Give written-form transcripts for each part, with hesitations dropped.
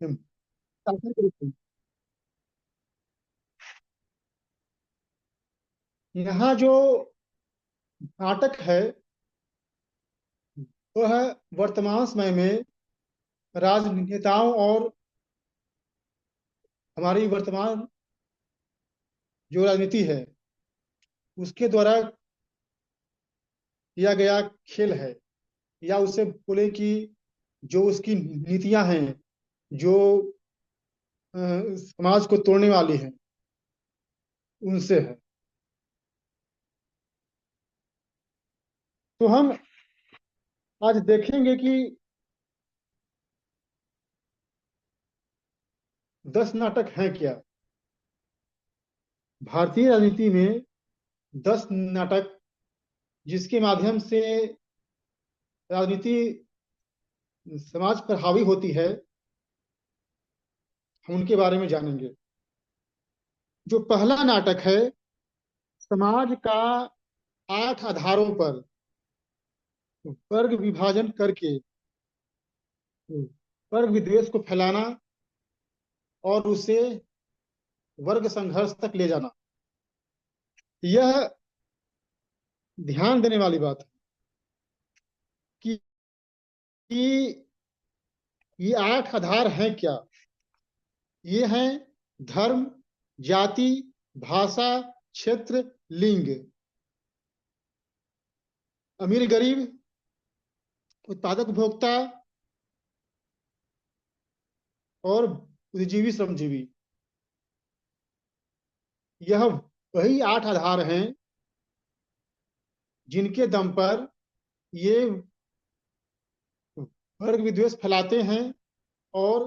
शासन के रूप में। यहाँ जो नाटक है वह वर्तमान समय में राजनेताओं और हमारी वर्तमान जो राजनीति है उसके द्वारा किया गया खेल है, या उससे बोले कि जो उसकी नीतियां हैं जो समाज को तोड़ने वाली हैं उनसे है। तो हम आज देखेंगे कि 10 नाटक हैं क्या। भारतीय राजनीति में 10 नाटक जिसके माध्यम से राजनीति समाज पर हावी होती है, हम उनके बारे में जानेंगे। जो पहला नाटक है, समाज का 8 आधारों पर वर्ग विभाजन करके वर्ग विद्वेष को फैलाना और उसे वर्ग संघर्ष तक ले जाना। यह ध्यान देने वाली बात है कि कि ये 8 आधार हैं क्या। ये हैं धर्म, जाति, भाषा, क्षेत्र, लिंग, अमीर गरीब, उत्पादक उपभोक्ता और बुद्धिजीवी श्रमजीवी। यह वही 8 आधार हैं जिनके दम पर ये वर्ग विद्वेष फैलाते हैं और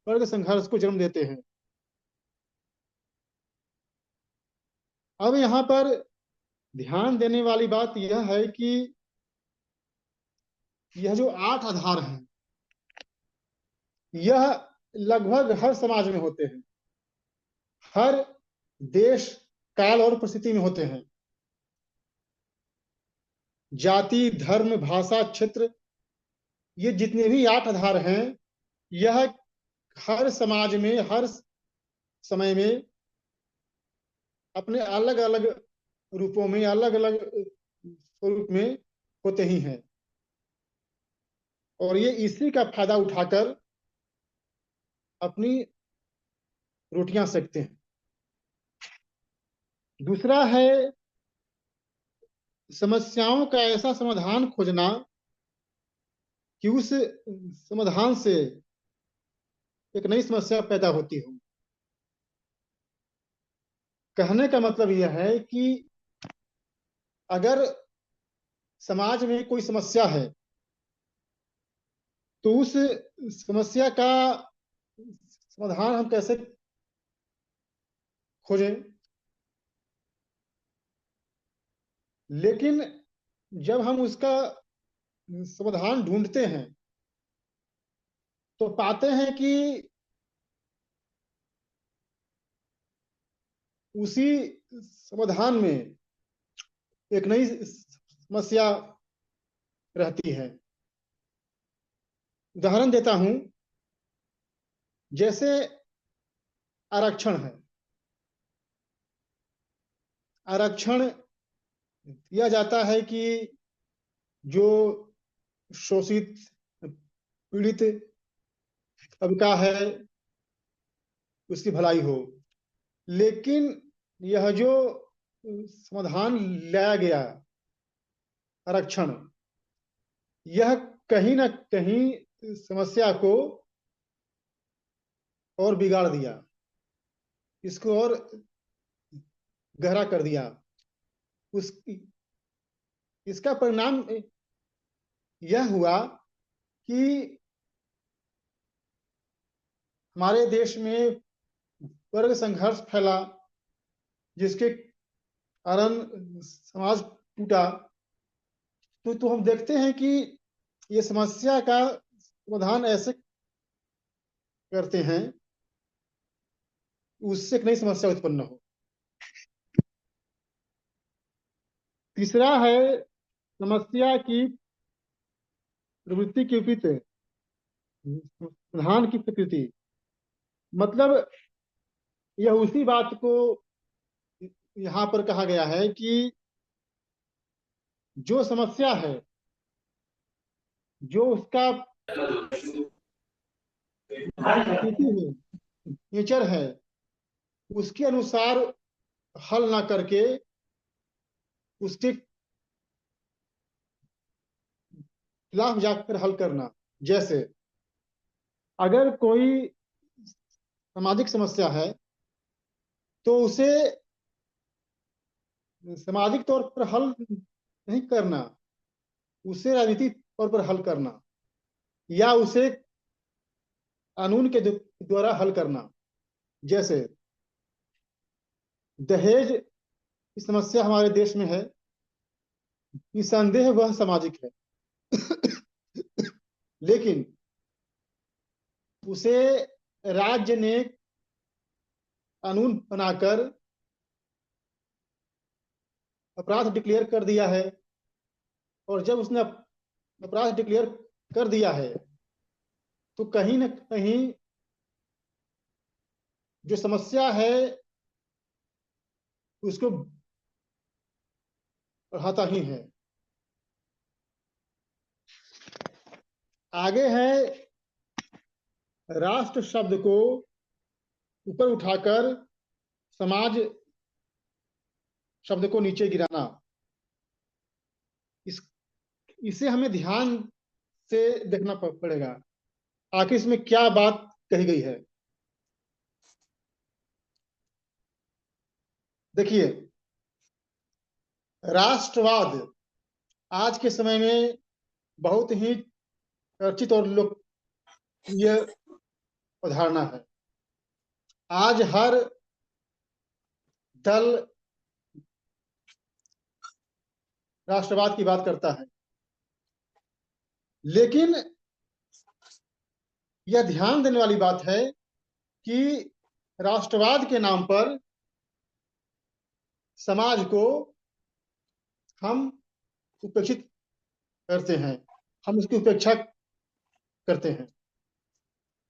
वर्ग संघर्ष को जन्म देते हैं। अब यहाँ पर ध्यान देने वाली बात यह है कि यह जो 8 आधार हैं यह लगभग हर समाज में होते हैं, हर देश, काल और परिस्थिति में होते हैं। जाति, धर्म, भाषा, क्षेत्र, ये जितने भी 8 आधार हैं यह हर समाज में हर समय में अपने अलग अलग रूपों में, अलग अलग स्वरूप में होते ही हैं, और ये इसी का फायदा उठाकर अपनी रोटियां सेकते हैं। दूसरा है समस्याओं का ऐसा समाधान खोजना कि उस समाधान से एक नई समस्या पैदा होती हो। कहने का मतलब यह है कि अगर समाज में कोई समस्या है तो उस समस्या का समाधान हम कैसे खोजें। लेकिन जब हम उसका समाधान ढूंढते हैं तो पाते हैं कि उसी समाधान में एक नई समस्या रहती है। उदाहरण देता हूं, जैसे आरक्षण है। आरक्षण दिया जाता है कि जो शोषित पीड़ित तबका है उसकी भलाई हो। लेकिन यह जो समाधान लाया गया आरक्षण, यह कहीं ना कहीं समस्या को और बिगाड़ दिया, इसको और गहरा कर दिया। उस इसका परिणाम यह हुआ कि हमारे देश में वर्ग संघर्ष फैला, जिसके कारण समाज टूटा। तो हम देखते हैं कि ये समस्या का समाधान ऐसे करते हैं उससे एक नई समस्या उत्पन्न हो। तीसरा है समस्या की प्रवृत्ति के विपरीत प्रधान की प्रकृति, मतलब यह उसी बात को यहाँ पर कहा गया है कि जो समस्या है, जो उसका प्रकृति है, नेचर है, उसके अनुसार हल ना करके उसके खिलाफ जाकर हल करना। जैसे अगर कोई सामाजिक समस्या है तो उसे सामाजिक तौर पर हल नहीं करना, उसे राजनीतिक तौर पर हल करना, या उसे कानून के द्वारा हल करना। जैसे दहेज की समस्या हमारे देश में है, निसंदेह वह सामाजिक है, लेकिन उसे राज्य ने कानून बनाकर अपराध डिक्लेयर कर दिया है। और जब उसने अपराध डिक्लेयर कर दिया है तो कहीं ना कहीं जो समस्या है उसको बढ़ाता ही है। आगे है राष्ट्र शब्द को ऊपर उठाकर समाज शब्द को नीचे गिराना। इस इसे हमें ध्यान से देखना पड़ेगा, आखिर इसमें क्या बात कही गई है। देखिए, राष्ट्रवाद आज के समय में बहुत ही चर्चित और लोकप्रिय अवधारणा है। आज हर दल राष्ट्रवाद की बात करता है, लेकिन यह ध्यान देने वाली बात है कि राष्ट्रवाद के नाम पर समाज को हम उपेक्षित करते हैं, हम उसकी उपेक्षा करते हैं।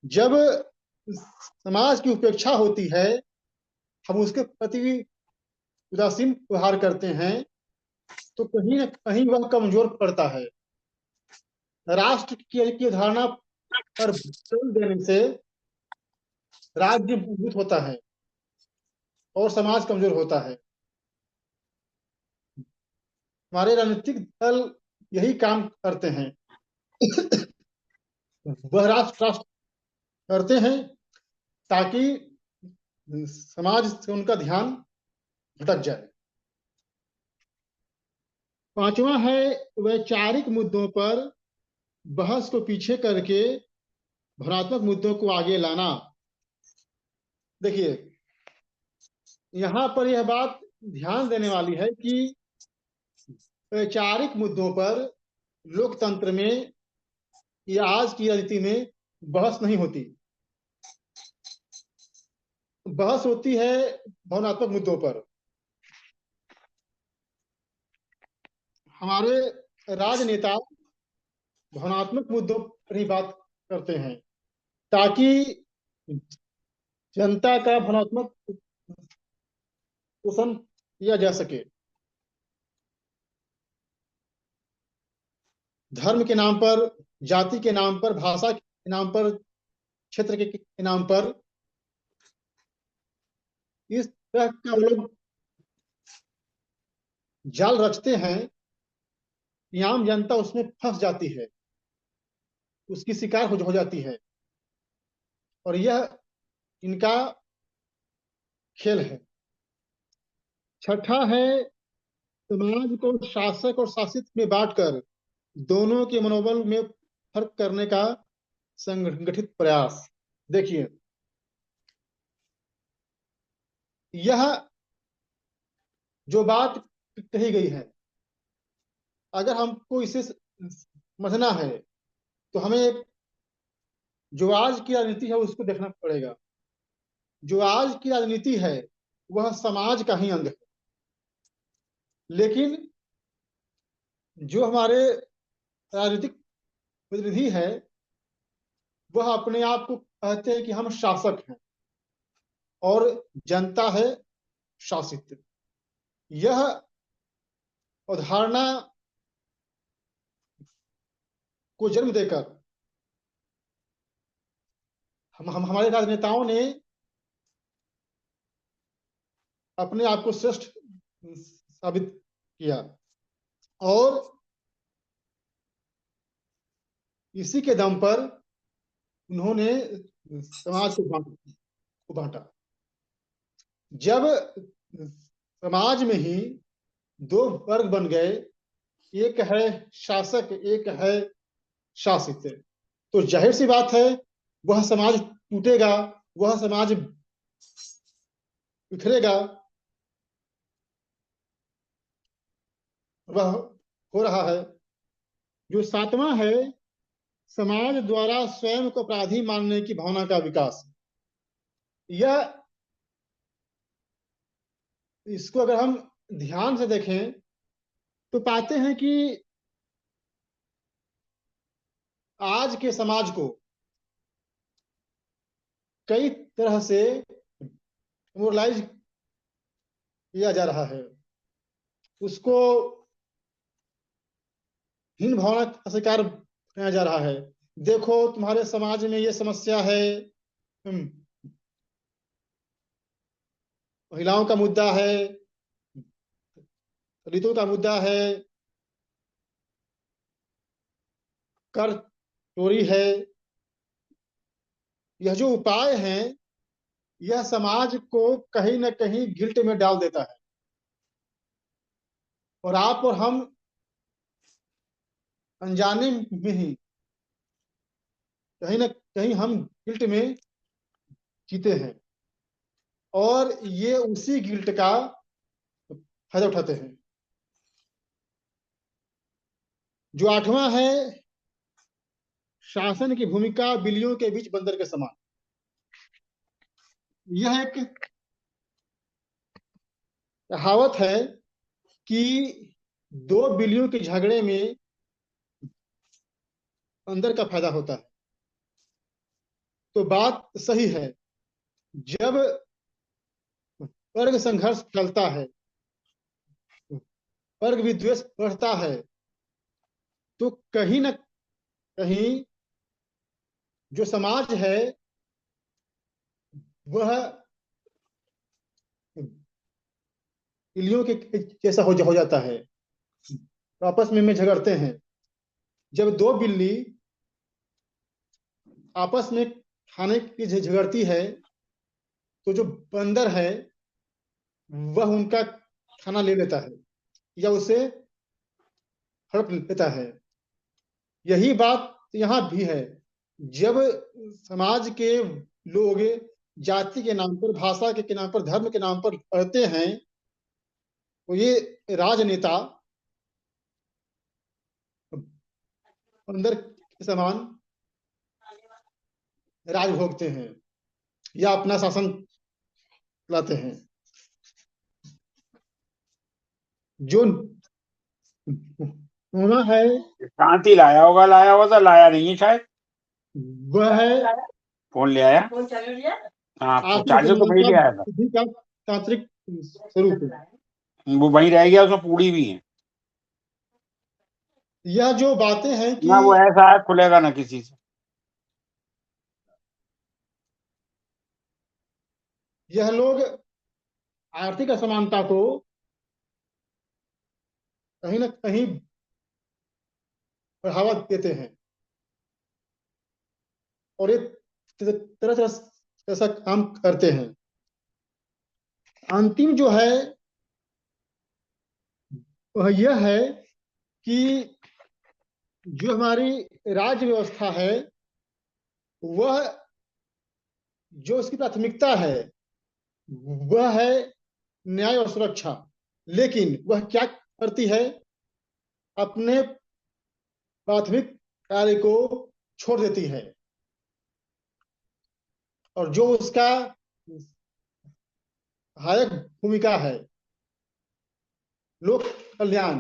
जब समाज की उपेक्षा होती है, हम उसके प्रति उदासीन व्यवहार करते हैं, तो कहीं न कहीं वह कमजोर पड़ता है। राष्ट्र की धारणा पर बल देने से राज्य मजबूत होता है और समाज कमजोर होता है। हमारे राजनीतिक दल यही काम करते हैं। वह राष्ट्र करते हैं ताकि समाज से उनका ध्यान भटक जाए। पांचवा है वैचारिक मुद्दों पर बहस को पीछे करके भावनात्मक मुद्दों को आगे लाना। देखिए, यहाँ पर यह बात ध्यान देने वाली है कि वैचारिक मुद्दों पर लोकतंत्र में या आज की राजनीति में बहस नहीं होती, बहस होती है भावनात्मक मुद्दों पर। हमारे राजनेता भावनात्मक मुद्दों पर ही बात करते हैं ताकि जनता का भावनात्मक पोषण किया जा सके। धर्म के नाम पर, जाति के नाम पर, भाषा के नाम पर, क्षेत्र के नाम पर इस तरह का लोग जाल रचते हैं कि आम जनता उसमें फंस जाती है, उसकी शिकार हो जाती है। और यह इनका खेल है। छठा है समाज को शासक और शासित में बांटकर दोनों के मनोबल में फर्क करने का संगठित प्रयास। देखिए, यह जो बात कही गई है, अगर हमको इसे समझना है तो हमें जो आज की राजनीति है उसको देखना पड़ेगा। जो आज की राजनीति है वह समाज का ही अंग है, लेकिन जो हमारे राजनीतिक प्रतिनिधि है वह अपने आप को कहते हैं कि हम शासक हैं और जनता है शासित। यह अवधारणा को जन्म देकर हम हमारे राजनेताओं ने अपने आप को श्रेष्ठ साबित किया और इसी के दम पर उन्होंने समाज को बांटा। जब समाज में ही दो वर्ग बन गए, एक है शासक, एक है शासित, तो जाहिर सी बात है वह समाज टूटेगा, वह समाज बिखरेगा। वह हो रहा है। जो सातवां है, समाज द्वारा स्वयं को अपराधी मानने की भावना का विकास। यह इसको अगर हम ध्यान से देखें तो पाते हैं कि आज के समाज को कई तरह से मोरलाइज किया जा रहा है, उसको हीन भावना का शिकार बनाया जा रहा है। देखो तुम्हारे समाज में ये समस्या है, महिलाओं का मुद्दा है, दलितों का मुद्दा है, कर चोरी है। यह जो उपाय हैं यह समाज को कहीं न कहीं गिल्ट में डाल देता है और आप और हम अनजाने में ही कहीं न कहीं हम गिल्ट में जीते हैं और ये उसी गिल्ट का फायदा उठाते हैं। जो आठवां है, शासन की भूमिका बिल्लियों के बीच बंदर के समान। यह एक कहावत है कि दो बिल्लियों के झगड़े में बंदर का फायदा होता है। तो बात सही है। जब वर्ग संघर्ष चलता है, वर्ग विद्वेष बढ़ता है, तो कहीं न कहीं जो समाज है वह बिल्लियों के जैसा हो जाता है, तो आपस में झगड़ते हैं। जब दो बिल्ली आपस में खाने की झगड़ती है तो जो बंदर है वह उनका खाना ले लेता है या उसे हड़प लेता है। यही बात यहाँ भी है। जब समाज के लोग जाति के नाम पर, भाषा के नाम पर, धर्म के नाम पर लड़ते हैं, तो ये राजनेता बंदर के समान राज भोगते हैं या अपना शासन चलाते हैं। जो होना है शांति लाया होगा तो लाया नहीं है शायद। वह है फोन ले आया। हाँ, तो आर्थिक चार्जर तो वही ले समानता आया था। बुद्धि का तांत्रिक स्वरूप है। वो वहीं रह गया, उसमें पूड़ी भी है यह जो बातें हैं कि ना, वो ऐसा है खुलेगा ना किसी से। यह लोग आर्थिक असमानता को कहीं ना कहीं बढ़ावा देते हैं और एक तरह तरह ऐसा काम करते हैं। अंतिम जो है वह यह है कि जो हमारी राज्य व्यवस्था है वह जो उसकी प्राथमिकता है वह है न्याय और सुरक्षा, लेकिन वह क्या करती है, अपने प्राथमिक कार्य को छोड़ देती है और जो उसका सहायक भूमिका है, लोक कल्याण,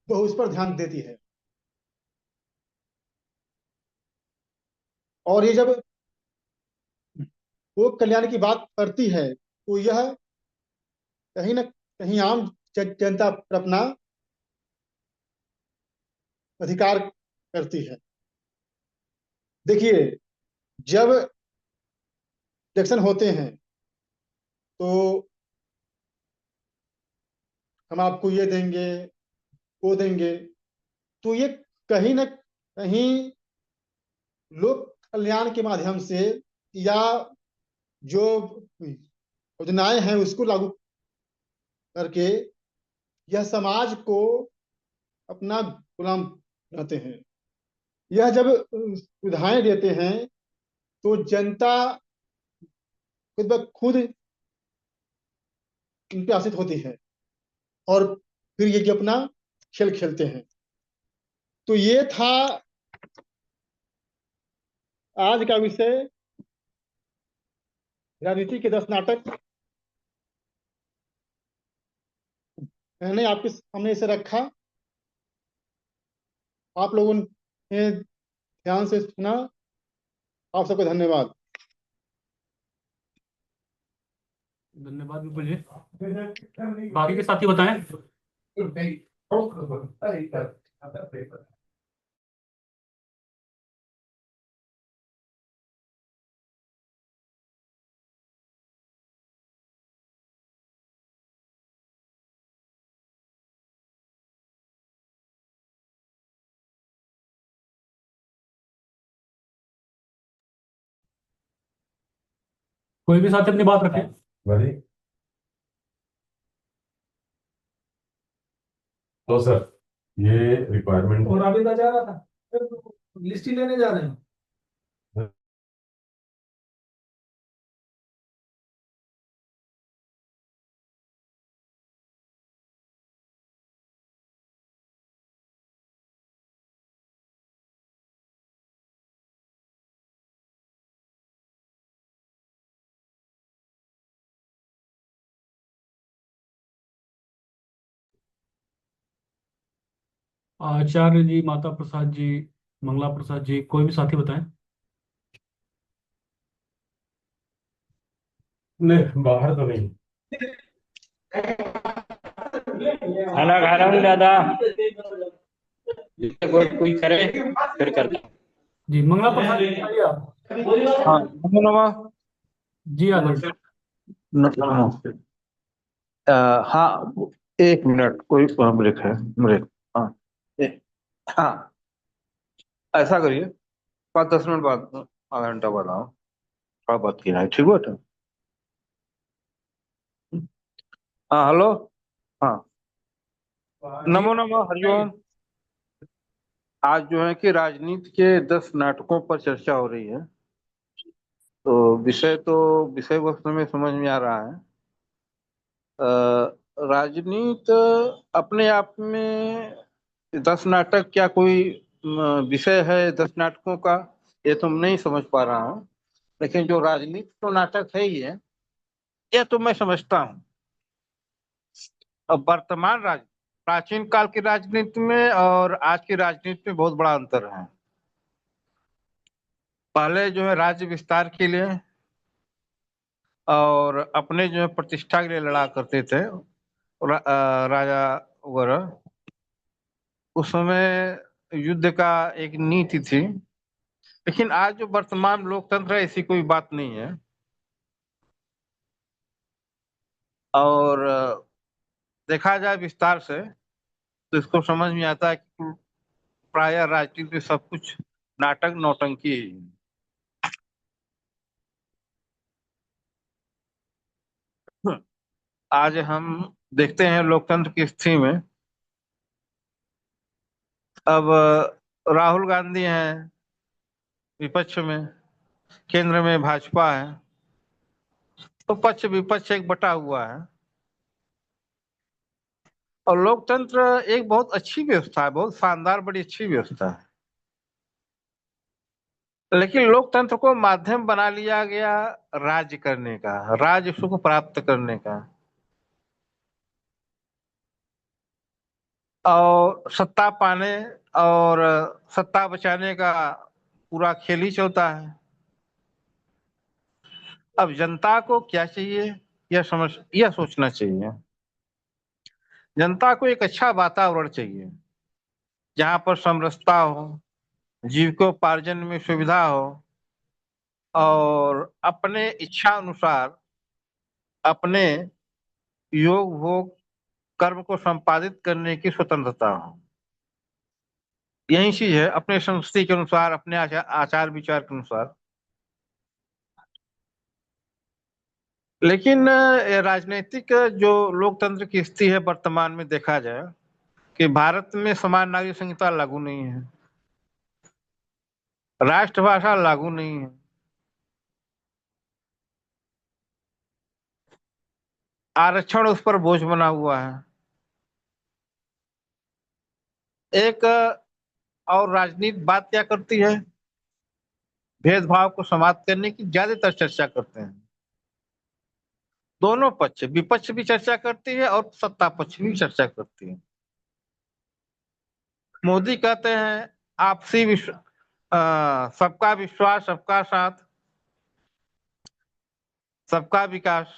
वह उस पर ध्यान देती है। और ये जब लोक कल्याण की बात करती है तो यह कहीं ना कहीं आम जनता पर अपना अधिकार करती है। देखिए, जब इलेक्शन होते हैं तो हम आपको ये देंगे, वो देंगे, तो ये कहीं ना कहीं लोक कल्याण के माध्यम से या जो योजनाएं हैं उसको लागू करके यह समाज को अपना गुलाम बनाते हैं। यह जब सुविधाएं देते हैं तो जनता खुद ब खुद इन पे आश्रित होती है और फिर ये अपना खेल खेलते हैं। तो ये था आज का विषय, राजनीति के 10 नाटक। मैंने आपके सामने इसे रखा, आप लोगों ने ध्यान से सुना, आप सबको धन्यवाद। धन्यवाद विपुल जी। बाकी के साथी बताएं। कोई भी साथी अपनी बात रखे। तो सर ये रिक्वायरमेंट और अभी तो जा रहा था, लिस्ट ही लेने जा रहे हैं। आचार्य जी, माता प्रसाद जी, मंगला प्रसाद जी, कोई भी साथी बताएं। नहीं, बाहर तो नहीं। खाना खा रहा हूँ दादा, कोई कोई करे फिर कर दे। जी, मंगला प्रसाद जी आइए आप। हाँ नमो नमः। जी आ जाइए। नमो। हाँ, एक मिनट, कोई ब्रेक है, ब्रेक। हाँ हाँ, ऐसा करिए, 5-10 मिनट बाद, आधा घंटा बाद आओ, थोड़ा बात किया है, ठीक है बेटा। हाँ हेलो। हाँ नमो नमः, हरिओम। आज जो है कि राजनीति के 10 नाटकों पर चर्चा हो रही है। तो विषय वस्तु में समझ में आ रहा है। राजनीति अपने आप में 10 नाटक क्या कोई विषय है 10 नाटकों का, ये तो नहीं समझ पा रहा हूँ। लेकिन जो राजनीति तो नाटक है ही है, ये तो मैं समझता हूँ। अब वर्तमान प्राचीन काल की राजनीति में और आज की राजनीति में बहुत बड़ा अंतर है। पहले जो है राज्य विस्तार के लिए और अपने जो है प्रतिष्ठा के लिए लड़ा करते थे राजा वगैरह। उस समय युद्ध का एक नीति थी। लेकिन आज जो वर्तमान लोकतंत्र है, ऐसी कोई बात नहीं है। और देखा जाए विस्तार से तो इसको समझ में आता है कि प्रायः राजनीति में सब कुछ नाटक नौटंकी ही है। आज हम देखते हैं लोकतंत्र की स्थिति में, अब राहुल गांधी हैं विपक्ष में, केंद्र में भाजपा है, तो पक्ष विपक्ष एक बटा हुआ है। और लोकतंत्र एक बहुत अच्छी व्यवस्था है, बहुत शानदार, बड़ी अच्छी व्यवस्था है। लेकिन लोकतंत्र को माध्यम बना लिया गया राज्य करने का, राज्य सुख प्राप्त करने का, और सत्ता पाने और सत्ता बचाने का पूरा खेल ही चलता है। अब जनता को क्या चाहिए, यह सोचना चाहिए। जनता को एक अच्छा वातावरण चाहिए जहां पर समरसता हो, जीविकोपार्जन में सुविधा हो और अपने इच्छा अनुसार अपने योग भोग कर्म को संपादित करने की स्वतंत्रता हो। यही चीज है, अपने संस्कृति के अनुसार, अपने आचार विचार के अनुसार। लेकिन राजनीतिक जो लोकतंत्र की स्थिति है वर्तमान में देखा जाए कि भारत में समान नागरिक संहिता लागू नहीं है, राष्ट्रभाषा लागू नहीं है, आरक्षण उस पर बोझ बना हुआ है। एक और राजनीति बात क्या करती है, भेदभाव को समाप्त करने की ज्यादातर चर्चा करते हैं। दोनों पक्ष, विपक्ष भी चर्चा करती है और सत्ता पक्ष भी चर्चा करती है। मोदी कहते हैं आपसी सबका विश्वास, सबका साथ, सबका विकास।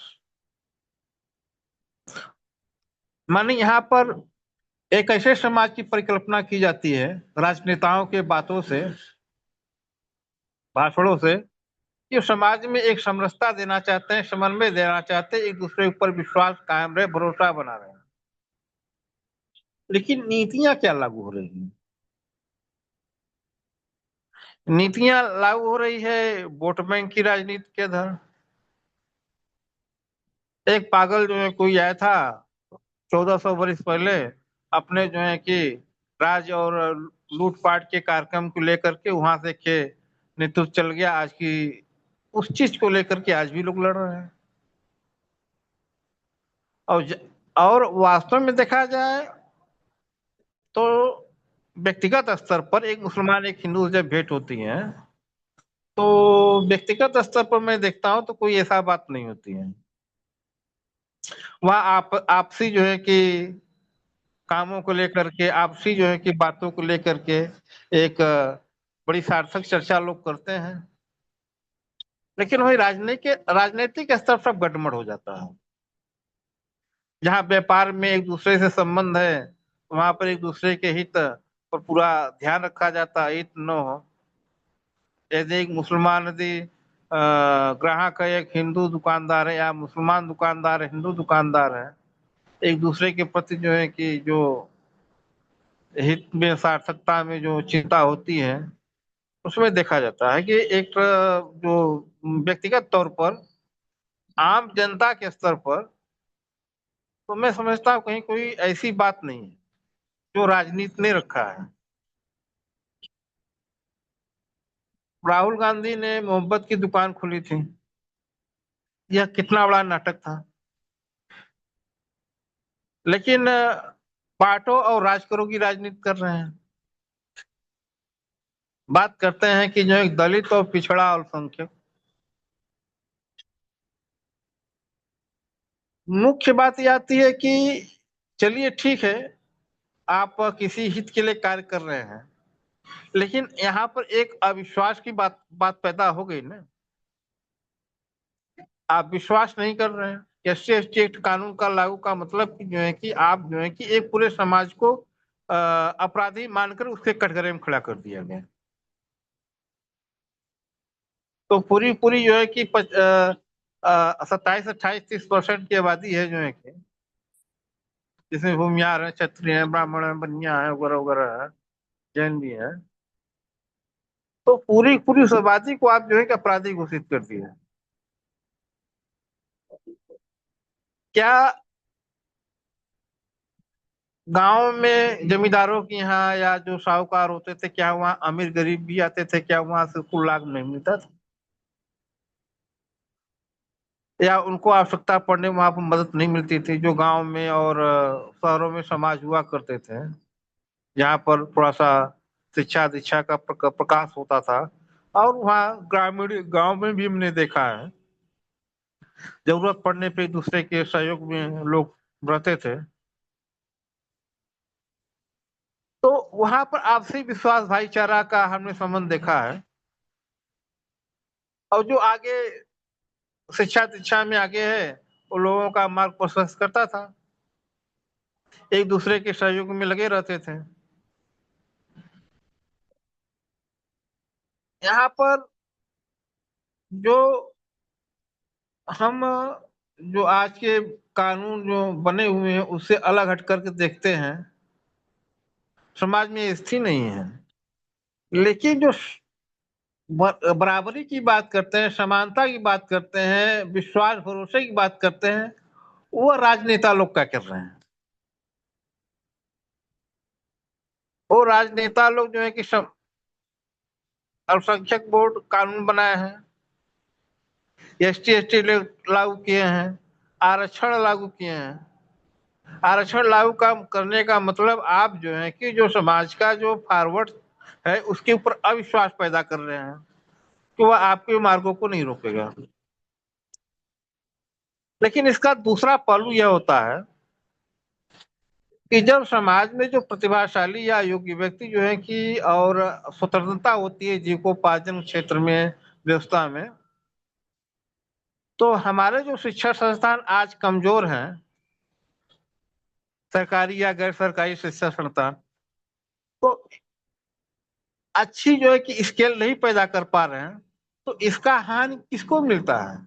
माने यहाँ पर एक ऐसे समाज की परिकल्पना की जाती है राजनेताओं के बातों से, भाषणों से, कि समाज में एक समरसता देना चाहते हैं, समन्वय देना चाहते हैं, एक दूसरे के ऊपर विश्वास कायम रहे, भरोसा बना रहे। लेकिन नीतियां क्या लागू हो रही हैं? नीतियां लागू हो रही है वोट बैंक की राजनीति के आधार। एक पागल जो है कोई आया था 1400 वर्ष पहले, अपने जो है कि राज और लूटपाट के कार्यक्रम को लेकर के वहां से के नेतृत्व चल गया। आज की उस चीज को लेकर के आज भी लोग लड़ रहे हैं। और वास्तव में देखा जाए तो व्यक्तिगत स्तर पर एक मुसलमान एक हिंदू जब भेंट होती है तो व्यक्तिगत स्तर पर मैं देखता हूं तो कोई ऐसा बात नहीं होती है। वहाँ आपसी जो है कि कामों को लेकर के, आपसी जो है कि बातों को लेकर के एक बड़ी सार्थक चर्चा लोग करते हैं। लेकिन वही राजनीतिक स्तर पर गड़बड़ हो जाता है। जहाँ व्यापार में एक दूसरे से संबंध है वहां पर एक दूसरे के हित पर पूरा ध्यान रखा जाता है, हित न हो। यदि एक मुसलमान यदि ग्राहक है, एक हिंदू दुकानदार है, या मुसलमान दुकानदार है, हिंदू दुकानदार है, एक दूसरे के प्रति जो है कि जो हित में, सार्थकता में जो चिंता होती है, उसमें देखा जाता है कि एक जो व्यक्तिगत तौर पर आम जनता के स्तर पर तो मैं समझता हूँ कहीं कोई ऐसी बात नहीं है जो राजनीति ने रखा है। राहुल गांधी ने मोहब्बत की दुकान खोली थी, यह कितना बड़ा नाटक था। लेकिन बांटो और राज करो की राजनीति कर रहे हैं। बात करते हैं कि जो एक दलित और पिछड़ा अल्पसंख्यक, मुख्य बात यह आती है कि चलिए ठीक है, आप किसी हित के लिए कार्य कर रहे हैं, लेकिन यहाँ पर एक अविश्वास की बात पैदा हो गई ना। आप विश्वास नहीं कर रहे हैं। SC/ST एक्ट कानून का लागू का मतलब कि जो है कि आप जो है कि एक पूरे समाज को अपराधी मानकर उसके कटघरे में खड़ा कर दिया गया। तो पूरी पूरी जो है कि 27-28-30% की आबादी है जो है कि जिसमें भूमिहार है, क्षत्रिय है, ब्राह्मण है, बनिया है, वगैरह वगैरह है, जैन भी है। तो पूरी पूरी उस आबादी को आप जो है कि अपराधी घोषित कर दिए। क्या गांव में जमींदारों के यहाँ या जो साहूकार होते थे, क्या वहाँ अमीर गरीब भी आते थे? क्या वहां से कुल लाभ नहीं मिलता था? या उनको आवश्यकता पड़ने वहां पर मदद नहीं मिलती थी? जो गांव में और शहरों में समाज हुआ करते थे, जहाँ पर थोड़ा सा शिक्षा दीक्षा का प्रकाश होता था, और वहाँ ग्रामीण गांव में भी हमने देखा है जरूरत पड़ने पे एक दूसरे के सहयोग में लोग रहते थे। तो वहां पर आपसी विश्वास, भाईचारा का हमने संबंध देखा है। और जो आगे शिक्षा दीक्षा में आगे है वो लोगों का मार्ग प्रशस्त करता था, एक दूसरे के सहयोग में लगे रहते थे। यहाँ पर जो हम जो आज के कानून जो बने हुए हैं उससे अलग हट करके देखते हैं, समाज में स्थिति नहीं है। लेकिन जो बराबरी की बात करते हैं, समानता की बात करते हैं, विश्वास भरोसे की बात करते हैं, वो राजनेता लोग क्या कर रहे हैं। वो राजनेता लोग जो है कि अल्पसंख्यक बोर्ड कानून बनाए हैं, ST लागू किए हैं, आरक्षण लागू किए हैं। आरक्षण लागू करने का मतलब आप जो है कि जो समाज का जो फॉरवर्ड है उसके ऊपर अविश्वास पैदा कर रहे हैं कि वह आपके मार्गों को नहीं रोकेगा। लेकिन इसका दूसरा पहलू यह होता है कि जब समाज में जो प्रतिभाशाली या योग्य व्यक्ति जो है कि और स्वतंत्रता होती है जीविकोपार्जन क्षेत्र में, व्यवस्था में, तो हमारे जो शिक्षा संस्थान आज कमजोर हैं, सरकारी या गैर सरकारी शिक्षा संस्थान, तो अच्छी जो है कि स्केल नहीं पैदा कर पा रहे हैं, तो इसका हानि किसको मिलता है,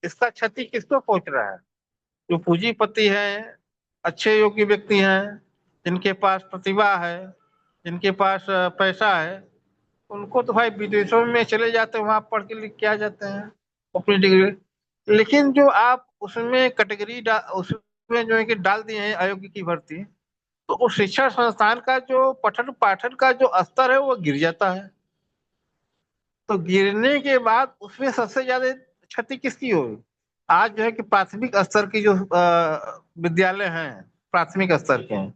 इसका क्षति किसको पहुंच रहा है। जो पूंजीपति हैं, अच्छे योग्य व्यक्ति हैं, जिनके पास प्रतिभा है, जिनके पास पैसा है, उनको तो भाई विदेशों में चले जाते हैं, वहां पढ़ के लिख के आ जाते हैं अपनी डिग्री। लेकिन जो आप उसमें कैटेगरी उसमें जो है कि डाल दिए हैं अयोग्य की भर्ती, तो उस शिक्षा संस्थान का जो पठन पाठन का जो स्तर है वो गिर जाता है। तो गिरने के बाद उसमें सबसे ज्यादा क्षति किसकी होगी। आज जो है कि प्राथमिक स्तर की जो विद्यालय हैं, प्राथमिक स्तर के हैं,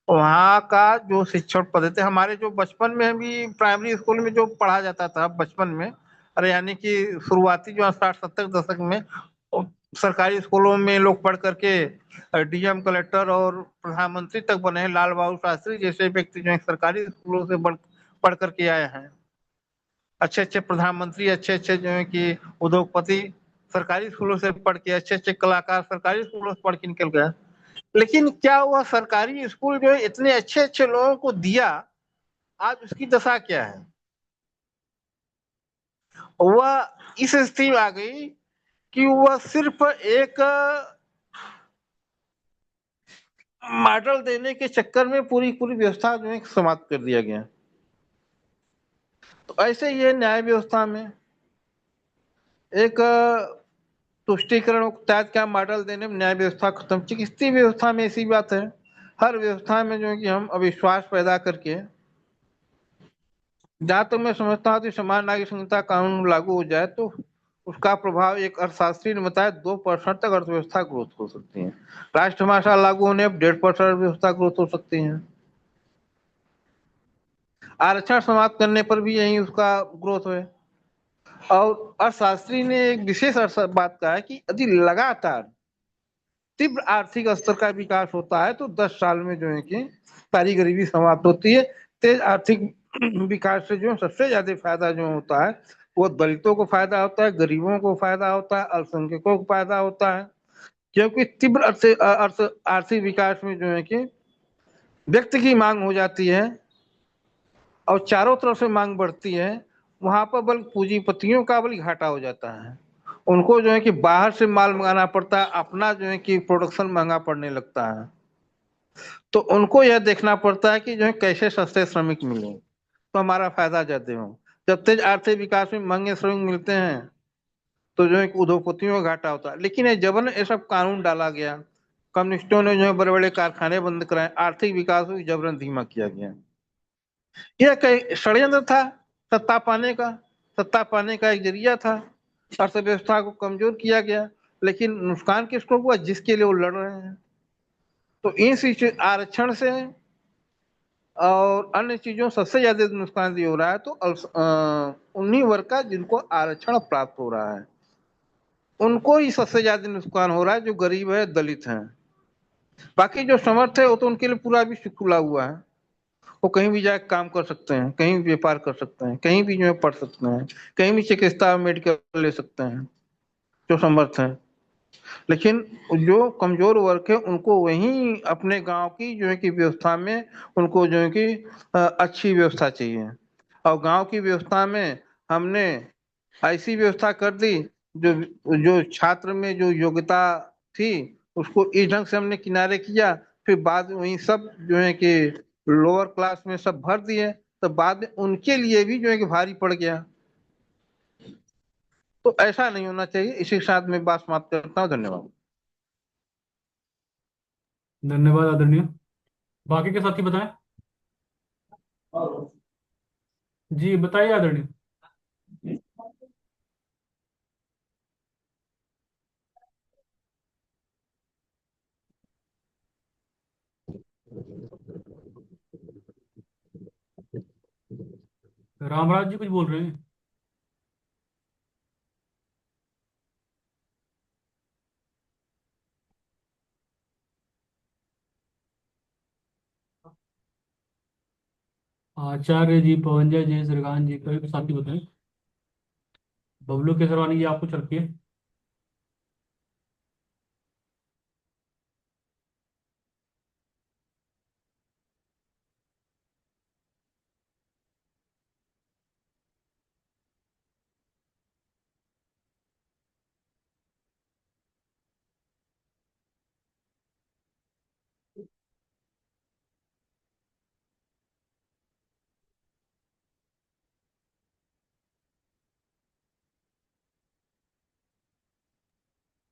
वहाँ का जो शिक्षण पद्धति, हमारे जो बचपन में भी प्राइमरी स्कूल में जो पढ़ा जाता था बचपन में, अरे यानी कि शुरुआती जो 60-70 दशक में सरकारी स्कूलों में लोग पढ़ करके DM कलेक्टर और प्रधानमंत्री तक बने हैं। लाल बहादुर शास्त्री जैसे व्यक्ति जो है सरकारी स्कूलों से पढ़ करके आए हैं, अच्छे अच्छे प्रधानमंत्री, अच्छे अच्छे जो है कि उद्योगपति सरकारी स्कूलों से पढ़ के, अच्छे अच्छे कलाकार सरकारी स्कूलों से पढ़ के निकल गए। लेकिन क्या वह सरकारी स्कूल जो है इतने अच्छे अच्छे लोगों को दिया, आज उसकी दशा क्या है। वह इस स्थिति में आ गई कि वह सिर्फ एक मॉडल देने के चक्कर में पूरी पूरी व्यवस्था जो है समाप्त कर दिया गया। तो ऐसे ही है न्याय व्यवस्था में, एक तुष्टीकरण तहत क्या मॉडल देने में न्याय व्यवस्था खत्म। चिकित्सीय व्यवस्था में ऐसी बात है, हर व्यवस्था में जो है कि हम अविश्वास पैदा करके, जहां तक मैं समझता हूँ कि समान नागरिक संहिता कानून लागू हो जाए तो उसका प्रभाव एक अर्थशास्त्री ने बताया 2% तक अर्थव्यवस्था ग्रोथ हो सकती है। राष्ट्रभाषा लागू होने पर 1.5% अर्थव्यवस्था ग्रोथ हो सकती है। आरक्षण समाप्त करने पर भी यही उसका ग्रोथ है। और अर्थशास्त्री ने एक विशेष बात कहा है कि यदि लगातार तीव्र आर्थिक स्तर का विकास होता है तो 10 साल में जो है कि सारी गरीबी समाप्त होती है। तेज आर्थिक विकास से जो सबसे ज्यादा फायदा जो होता है वो दलितों को फायदा होता है, गरीबों को फायदा होता है, अल्पसंख्यकों को फायदा होता है। क्योंकि तीव्र आर्थिक विकास में जो है कि व्यक्ति की मांग हो जाती है और चारों तरफ से मांग बढ़ती है, वहां पर बल्कि पूंजीपतियों का बल्कि घाटा हो जाता है। उनको जो है कि बाहर से माल मंगाना पड़ता है, अपना जो है कि प्रोडक्शन महंगा पड़ने लगता है। तो उनको यह देखना पड़ता है कि जो है कैसे सस्ते श्रमिक मिले तो हमारा फायदा ज्यादा हो। जब तेज आर्थिक विकास में महंगे श्रमिक मिलते हैं तो जो है उद्योगपतियों का घाटा होता है। लेकिन ये जबरन ये सब कानून डाला गया, कम्युनिस्टों ने जो है बड़े बड़े कारखाने बंद कराए, आर्थिक विकास को जबरन धीमा किया गया। यह कई षड्यंत्र था सत्ता पाने का एक जरिया था। अर्थव्यवस्था को कमजोर किया गया, लेकिन नुकसान किसको हुआ, जिसके लिए वो लड़ रहे हैं। तो इन आरक्षण से और अन्य चीजों सबसे ज्यादा नुकसान ये हो रहा है तो उन्हीं वर्ग का जिनको आरक्षण प्राप्त हो रहा है उनको ही सबसे ज्यादा नुकसान हो रहा है, जो गरीब है, दलित हैं। बाकी जो समर्थ है वो तो उनके लिए पूरा विश्व खुला हुआ है, वो कहीं भी जाकर काम कर सकते हैं, कहीं भी व्यापार कर सकते हैं, कहीं भी जो है पढ़ सकते हैं, कहीं भी चिकित्सा मेडिकल ले सकते हैं, जो समर्थ हैं। लेकिन जो कमजोर वर्ग है उनको वहीं अपने गांव की जो है कि व्यवस्था में उनको जो है कि अच्छी व्यवस्था चाहिए। और गांव की व्यवस्था में हमने ऐसी व्यवस्था कर दी, जो जो छात्र में जो योग्यता थी उसको इस ढंग से हमने किनारे किया, फिर बाद में वही सब जो है कि लोअर क्लास में सब भर दिए, तो बाद में उनके लिए भी जो है कि भारी पड़ गया। तो ऐसा नहीं होना चाहिए। इसी के साथ मैं बात समाप्त करता हूँ। धन्यवाद। धन्यवाद आदरणीय। बाकी के साथी बताएं। जी बताइए आदरणीय। रामराज जी कुछ बोल रहे हैं। आचार्य जी, पवनजय जी, श्रीकांत जी, कोई भी साथी बताएं। बबलू केसरवानी जी, आप कुछ रखिए।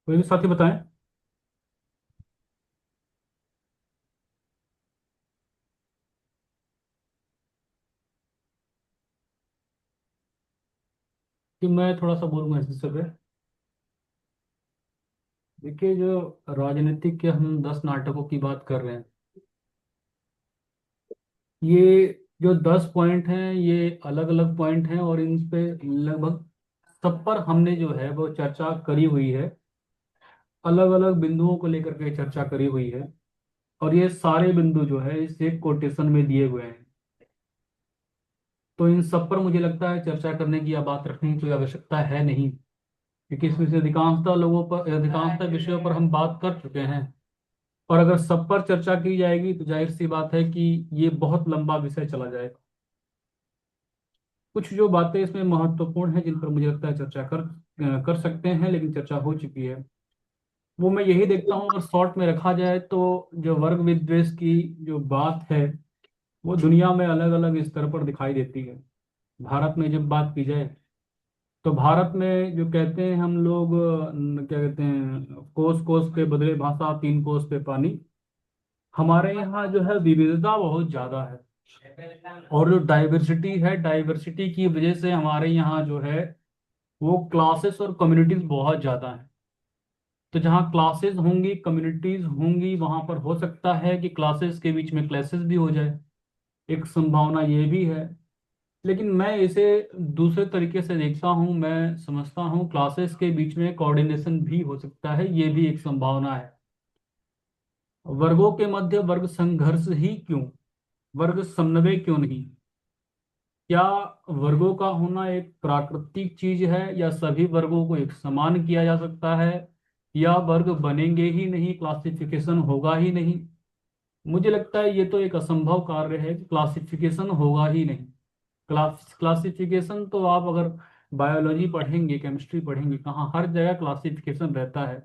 कोई भी साथी बताएं। कि मैं थोड़ा सा बोलूंगा इस विषय पे। देखिए, जो राजनीतिक के हम 10 नाटकों की बात कर रहे हैं, ये जो 10 पॉइंट हैं ये अलग अलग पॉइंट हैं, और इन पे लगभग सब पर हमने जो है वो चर्चा करी हुई है। अलग अलग बिंदुओं को लेकर के चर्चा करी हुई है, और ये सारे बिंदु जो है इस एक कोटेशन में दिए हुए हैं। तो इन सब पर मुझे लगता है चर्चा करने की या बात रखने की कोई आवश्यकता है नहीं, क्योंकि इसमें से अधिकांशतः लोगों पर, अधिकांशतः विषयों पर हम बात कर चुके हैं। और अगर सब पर चर्चा की जाएगी तो जाहिर सी बात है कि ये बहुत लंबा विषय चला जाएगा। कुछ जो बातें इसमें महत्वपूर्ण हैं जिन पर मुझे लगता है चर्चा कर सकते हैं, लेकिन चर्चा हो चुकी है, वो मैं यही देखता हूँ। अगर शॉर्ट में रखा जाए तो जो वर्ग विद्वेष की जो बात है वो दुनिया में अलग अलग स्तर पर दिखाई देती है। भारत में जब बात की जाए तो भारत में जो कहते हैं हम लोग, क्या कहते हैं, कोस कोस के बदले भाषा, 3 कोस पे पानी। हमारे यहाँ जो है विविधता बहुत ज्यादा है, और जो डाइवर्सिटी है, डाइवर्सिटी की वजह से हमारे यहाँ जो है वो क्लासेस और कम्युनिटीज बहुत ज्यादा है। तो जहाँ क्लासेस होंगी, कम्युनिटीज होंगी, वहां पर हो सकता है कि क्लासेस के बीच में क्लैसेस भी हो जाए। एक संभावना ये भी है। लेकिन मैं इसे दूसरे तरीके से देखता हूँ। मैं समझता हूँ क्लासेस के बीच में कोऑर्डिनेशन भी हो सकता है, ये भी एक संभावना है। वर्गों के मध्य वर्ग संघर्ष ही क्यों, वर्ग समन्वय क्यों नहीं? क्या वर्गों का होना एक प्राकृतिक चीज है, या सभी वर्गों को एक समान किया जा सकता है, या वर्ग बनेंगे ही नहीं, क्लासिफिकेशन होगा ही नहीं? मुझे लगता है ये तो एक असंभव कार्य है कि क्लासिफिकेशन होगा ही नहीं। क्लासिफिकेशन तो आप अगर बायोलॉजी पढ़ेंगे, केमिस्ट्री पढ़ेंगे, कहाँ हर जगह क्लासिफिकेशन रहता है।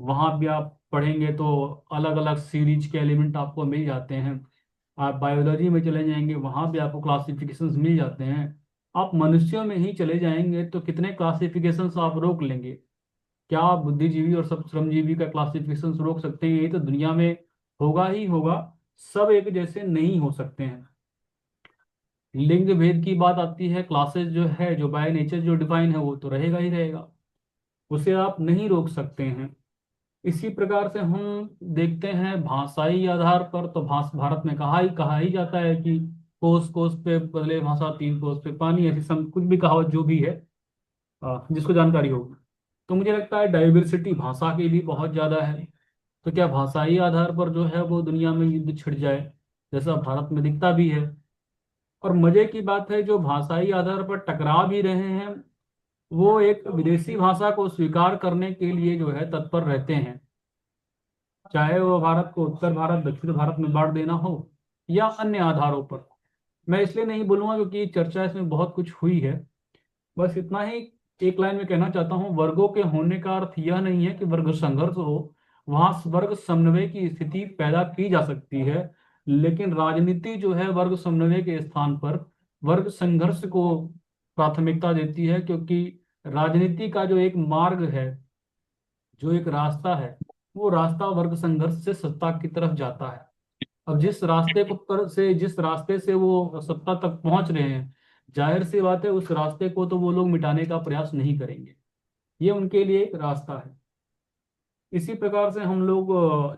वहां भी आप पढ़ेंगे तो अलग अलग सीरीज के एलिमेंट आपको मिल जाते हैं। आप बायोलॉजी में चले जाएंगे, वहां भी आपको क्लासिफिकेशंस मिल जाते हैं। आप मनुष्यों में ही चले जाएंगे तो कितने क्लासिफिकेशंस आप रोक लेंगे? क्या आप बुद्धिजीवी और सब श्रमजीवी का क्लासिफिकेशंस रोक सकते हैं? ये तो दुनिया में होगा ही होगा। सब एक जैसे नहीं हो सकते हैं। लिंग भेद की बात आती है, क्लासेस जो है, जो बाय नेचर जो डिफाइन है, वो तो रहेगा ही रहेगा, उसे आप नहीं रोक सकते हैं। इसी प्रकार से हम देखते हैं भाषाई आधार पर, तो भारत में कहा ही जाता है कि कोस कोस पे बदले भाषा, 3 कोस पे पानी, ऐसी कुछ भी कहावत जो भी है, जिसको जानकारी होगी। तो मुझे लगता है डाइवर्सिटी भाषा की भी बहुत ज्यादा है। तो क्या भाषाई आधार पर जो है वो दुनिया में युद्ध छिड़ जाए, जैसा भारत में दिखता भी है? और मजे की बात है, जो भाषाई आधार पर टकरा भी रहे हैं वो एक विदेशी भाषा को स्वीकार करने के लिए जो है तत्पर रहते हैं, चाहे वो भारत को उत्तर भारत दक्षिण भारत में बांट देना हो या अन्य आधारों पर। मैं इसलिए नहीं बोलूंगा क्योंकि चर्चा इसमें बहुत कुछ हुई है। बस इतना ही एक लाइन में कहना चाहता हूँ, वर्गों के होने का अर्थ यह नहीं है कि वर्ग संघर्ष हो। वहां वर्ग समन्वय की स्थिति पैदा की जा सकती है, लेकिन राजनीति जो है वर्ग समन्वय के स्थान पर वर्ग संघर्ष को प्राथमिकता देती है, क्योंकि राजनीति का जो एक मार्ग है, जो एक रास्ता है, वो रास्ता वर्ग संघर्ष से सत्ता की तरफ जाता है। अब जिस रास्ते से वो सत्ता तक पहुंच रहे हैं, जाहिर सी बात है उस रास्ते को तो वो लोग मिटाने का प्रयास नहीं करेंगे। ये उनके लिए एक रास्ता है। इसी प्रकार से हम लोग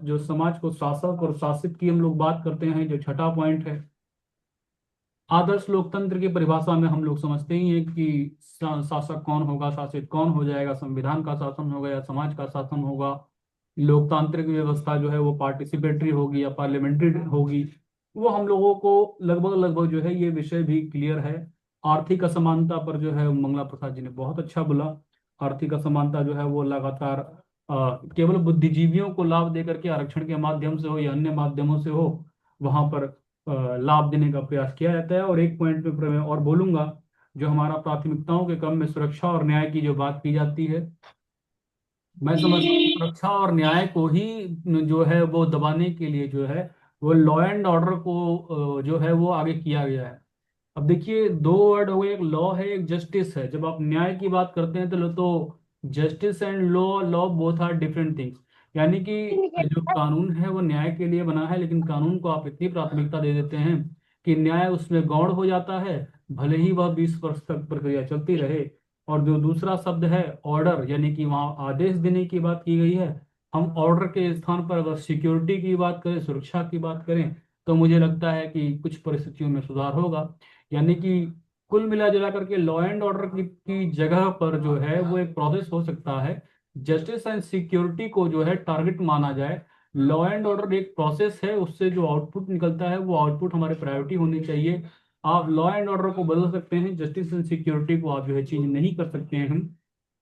जो समाज को शासक और शासित की हम लोग बात करते हैं, जो छठा पॉइंट है, आदर्श लोकतंत्र की परिभाषा में हम लोग समझते ही हैं कि शासक कौन होगा, शासित कौन हो जाएगा, संविधान का शासन होगा या समाज का शासन होगा, लोकतांत्रिक व्यवस्था जो है वो पार्टिसिपेटरी होगी या पार्लियामेंट्री होगी। वो हम लोगों को लगभग लगभग जो है ये विषय भी क्लियर है। आर्थिक असमानता पर जो है मंगला प्रसाद जी ने बहुत अच्छा बोला। आर्थिक असमानता जो है वो लगातार केवल बुद्धिजीवियों को लाभ दे करके आरक्षण के माध्यम से हो या अन्य माध्यमों से हो, वहां पर लाभ देने का प्रयास किया जाता है। और एक पॉइंट पे मैं और बोलूंगा, जो हमारा प्राथमिकताओं के क्रम में सुरक्षा और न्याय की जो बात की जाती है, मैं समझता हूँ सुरक्षा और न्याय को ही जो है वो दबाने के लिए जो है वो लॉ एंड ऑर्डर को जो है वो आगे किया गया है। अब देखिए, दो वर्ड हो गए, एक लॉ है एक जस्टिस है। जब आप न्याय की बात करते हैं तो justice and law law both are different things. यानी कि जो कानून है वो न्याय के लिए बना है, लेकिन कानून को आप इतनी प्राथमिकता दे देते हैं कि न्याय उसमें गौण हो जाता है, भले ही वह 20 वर्ष तक प्रक्रिया चलती रहे। और जो दूसरा शब्द है ऑर्डर, यानी कि वहाँ आदेश देने की बात की गई है। हम ऑर्डर के स्थान पर अगर सिक्योरिटी की बात करें, सुरक्षा की बात करें, तो मुझे लगता है कि कुछ परिस्थितियों में सुधार होगा। यानी कि कुल मिला जुला करके लॉ एंड ऑर्डर की जगह पर जो है वो एक प्रोसेस हो सकता है, जस्टिस एंड सिक्योरिटी को जो है टारगेट माना जाए। लॉ एंड ऑर्डर एक प्रोसेस है, उससे जो आउटपुट निकलता है वो आउटपुट हमारी प्रायोरिटी होनी चाहिए। आप लॉ एंड ऑर्डर को बदल सकते हैं, जस्टिस एंड सिक्योरिटी को आप जो है चेंज नहीं कर सकते हैं हम।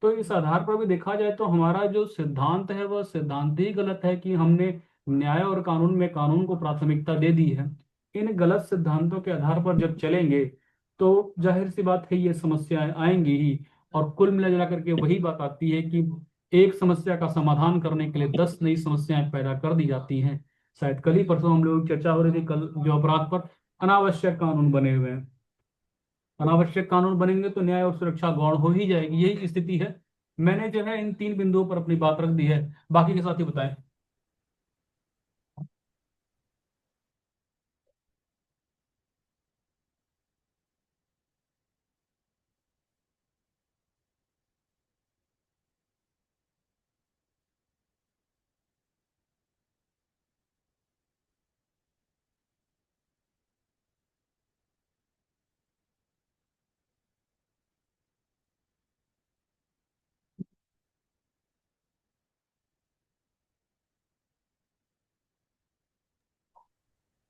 तो इस आधार पर भी देखा जाए तो हमारा जो सिद्धांत है वह सिद्धांत ही गलत है कि हमने न्याय और कानून में कानून को प्राथमिकता दे दी है। इन गलत सिद्धांतों के आधार पर जब चलेंगे तो जाहिर सी बात है ये समस्याएं आएंगी ही। और कुल मिला जुला करके वही बात आती है कि एक समस्या का समाधान करने के लिए 10 नई समस्याएं पैदा कर दी जाती हैं। शायद कल ही परसों हम लोग चर्चा हो रही थी, कल जो अपराध पर अनावश्यक कानून बने हुए हैं। अनावश्यक कानून बनेंगे तो न्याय और सुरक्षा गौण हो ही जाएगी, यही स्थिति है। मैंने जो है इन 3 बिंदुओं पर अपनी बात रख दी है। बाकी के साथी बताएं।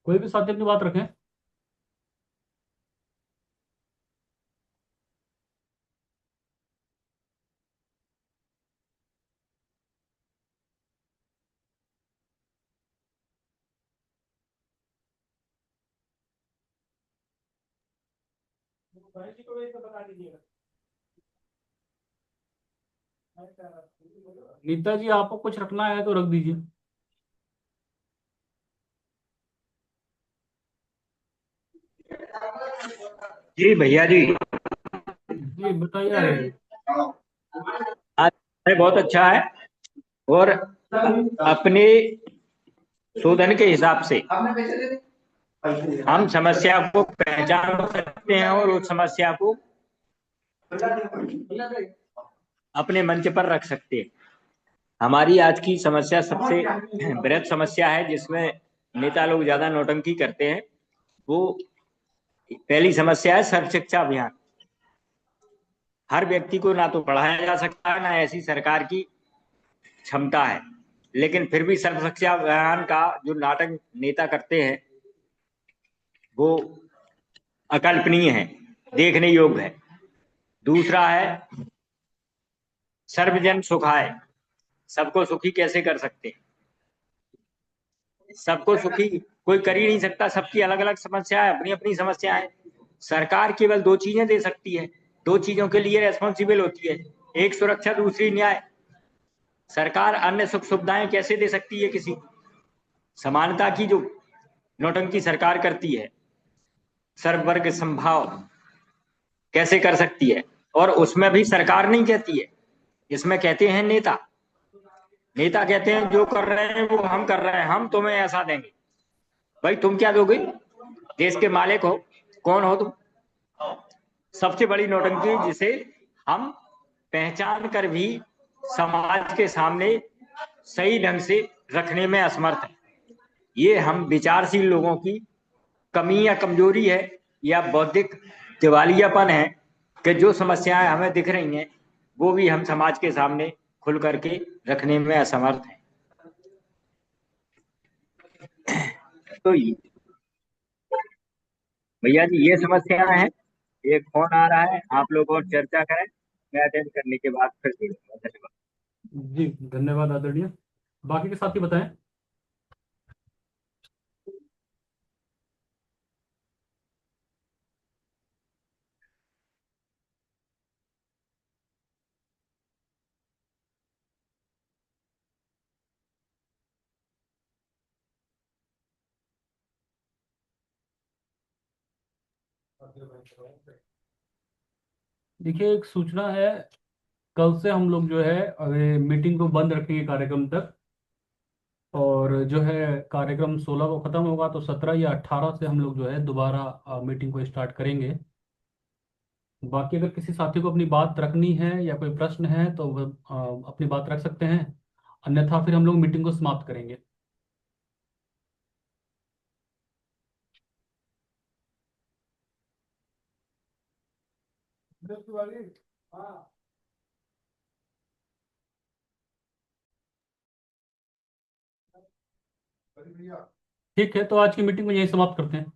कोई भी साथी अपनी बात रखें। नीता जी, आपको कुछ रखना है तो रख दीजिए। जी भैया जी, जी बताइए। आज बहुत अच्छा है। और अपने शोधन के हिसाब से हम समस्या को पहचान सकते हैं और उस समस्या को अपने मंच पर रख सकते हैं। हमारी आज की समस्या सबसे बृहद समस्या है जिसमें नेता लोग ज्यादा नौटंकी करते हैं। वो पहली समस्या है सर्व शिक्षा अभियान। हर व्यक्ति को ना तो पढ़ाया जा सकता है, ना ऐसी सरकार की क्षमता है, लेकिन फिर भी सर्व शिक्षा अभियान का जो नाटक नेता करते हैं वो अकल्पनीय है, देखने योग्य है। दूसरा है सर्वजन सुखाय, सबको सुखी कैसे कर सकते हैं? सबको सुखी कोई कर ही नहीं सकता, सबकी अलग अलग समस्याएं, अपनी अपनी समस्याएं। सरकार केवल दो चीजें दे सकती है, दो चीजों के लिए रेस्पॉन्सिबल होती है, एक सुरक्षा, दूसरी न्याय। सरकार अन्य सुख सुविधाएं कैसे दे सकती है किसी? समानता की जो नौटंकी सरकार करती है, सर्ववर्ग संभाव कैसे कर सकती है? और उसमें भी सरकार नहीं कहती है, इसमें कहते हैं नेता। नेता कहते हैं जो कर रहे हैं वो हम कर रहे हैं, हम तुम्हें ऐसा देंगे। भाई तुम क्या दोगे? देश के मालिक हो, कौन हो तुम? सबसे बड़ी नौटंकी जिसे हम पहचान कर भी समाज के सामने सही ढंग से रखने में असमर्थ हैं। ये हम विचारशील लोगों की कमी या कमजोरी है, या बौद्धिक दिवालियापन है कि जो समस्याएं हमें दिख रही हैं वो भी हम समाज के सामने खुल करके रखने में असमर्थ हैं। तो भैया जी ये समस्याएं हैं। एक फोन आ रहा है, आप लोग और चर्चा करें, मैं अटेंड करने के बाद फिर जुड़ूंगा। धन्यवाद। जी धन्यवाद आदरणीय। बाकी के साथी बताएं। देखिए एक सूचना है, कल से हम लोग जो है अभी मीटिंग को बंद रखेंगे कार्यक्रम तक, और जो है कार्यक्रम 16 को ख़त्म होगा तो 17 या 18 से हम लोग जो है दोबारा मीटिंग को स्टार्ट करेंगे। बाकी अगर किसी साथी को अपनी बात रखनी है या कोई प्रश्न है तो वह अपनी बात रख सकते हैं, अन्यथा फिर हम लोग मीटिंग को समाप्त करेंगे। हाँ। ठीक है, तो आज की मीटिंग को यहीं समाप्त करते हैं।